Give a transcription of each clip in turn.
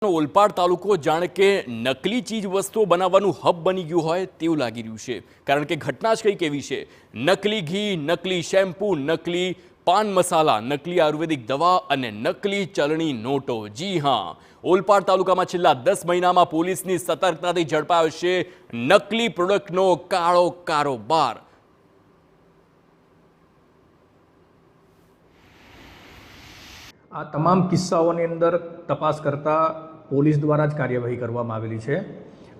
ઓલપાડ તાલુકો જાણે કે નકલી ચીજ વસ્તુઓ બનાવવાનું હબ બની ગયું હોય તેવું લાગી રહ્યું છે, કારણ કે ઘટના જ કંઈક એવી છે। નકલી ઘી, નકલી શેમ્પૂ, નકલી પાન મસાલા, નકલી આયુર્વેદિક દવા અને નકલી ચલણી નોટો। જી હા, ઓલપાડ તાલુકામાં છેલ્લા 10 મહિનામાં પોલીસની સતર્કતાથી ઝડપાયો છે નકલી પ્રોડક્ટનો કાળો કારોબાર। આ તમામ કિસ્સાઓની અંદર તપાસ કરતા પોલીસ દ્વારા જ કાર્યવાહી કરવામાં આવેલી છે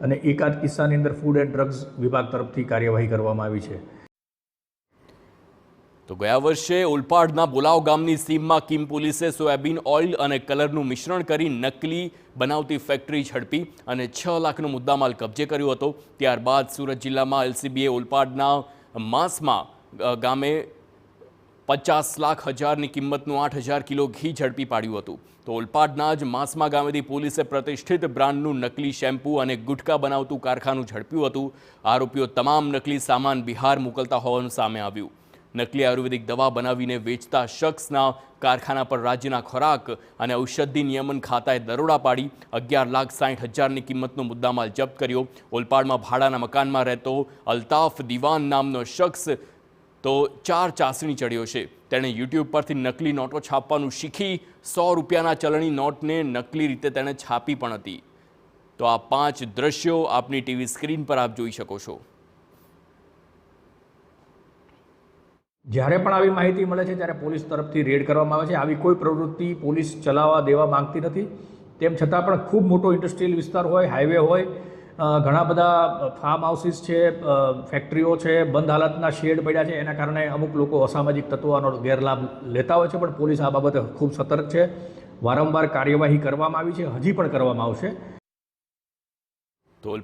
અને એકાદ કિસ્સાની અંદર ફૂડ એન્ડ ડ્રગ્સ વિભાગ તરફથી કાર્યવાહી કરવામાં આવી છે। તો ગયા વર્ષે ઓલપાડના બોલાવ ગામની સીમમાં કિમ પોલીસે સોયાબીન ઓઇલ અને કલરનું મિશ્રણ કરી નકલી બનાવતી ફેક્ટરી ઝડપી અને 6 લાખનો મુદ્દામાલ કબજે કર્યો હતો। ત્યારબાદ સુરત જિલ્લામાં એલસીબીએ ઓલપાડના માસમાં ગામે 50 લાખ હજારની કિંમતનું 8000 કિલો ઘી ઝડપી પાડ્યું હતું। તો ઓલપાડના જ માસમા ગામેથી પોલીસે પ્રતિષ્ઠિત બ્રાન્ડનું નકલી શેમ્પૂ અને ગુટકા બનાવતું કારખાનું ઝડપ્યું હતું। આરોપીઓ તમામ નકલી સામાન બિહાર મોકલતા હોવાનું સામે આવ્યું। નકલી આયુર્વેદિક દવા બનાવીને વેચતા શખ્સના કારખાના પર રાજ્યના ખોરાક અને ઔષધિ નિયમન ખાતાએ દરોડા પાડી 11,60,000ની કિંમતનો મુદ્દામાલ જપ્ત કર્યો। ઓલપાડમાં ભાડાના મકાનમાં રહેતો અલ્તાફ દીવાન નામનો શખ્સ તો 4 ચાસણી ચડ્યો છે। તેણે યુટ્યુબ પરથી નકલી નોટો છાપવાનું શીખી 100 રૂપિયાના ચલણી નોટને નકલી રીતે તેણે છાપી પણ હતી। તો આ 5 દ્રશ્યો આપની ટીવી સ્ક્રીન પર આપ જોઈ શકો છો। જ્યારે પણ આવી માહિતી મળે છે ત્યારે પોલીસ તરફથી રેડ કરવામાં આવે છે। આવી કોઈ પ્રવૃત્તિ પોલીસ ચલાવવા દેવા માંગતી નથી। તેમ છતાં પણ ખૂબ મોટો ઇન્ડસ્ટ્રીયલ વિસ્તાર હોય, હાઈવે હોય, ઘણા બધા ફાર્મ હાઉસીસ છે, ફેક્ટરીઓ છે, બંધ હાલતના શેડ પડ્યા છે, એના કારણે અમુક લોકો અસામાજિક તત્વોનો ગેરલાભ લેતા હોય છે। પણ પોલીસ આ બાબતે ખૂબ સતર્ક છે। વારંવાર કાર્યવાહી કરવામાં આવી છે, હજી પણ કરવામાં આવશે।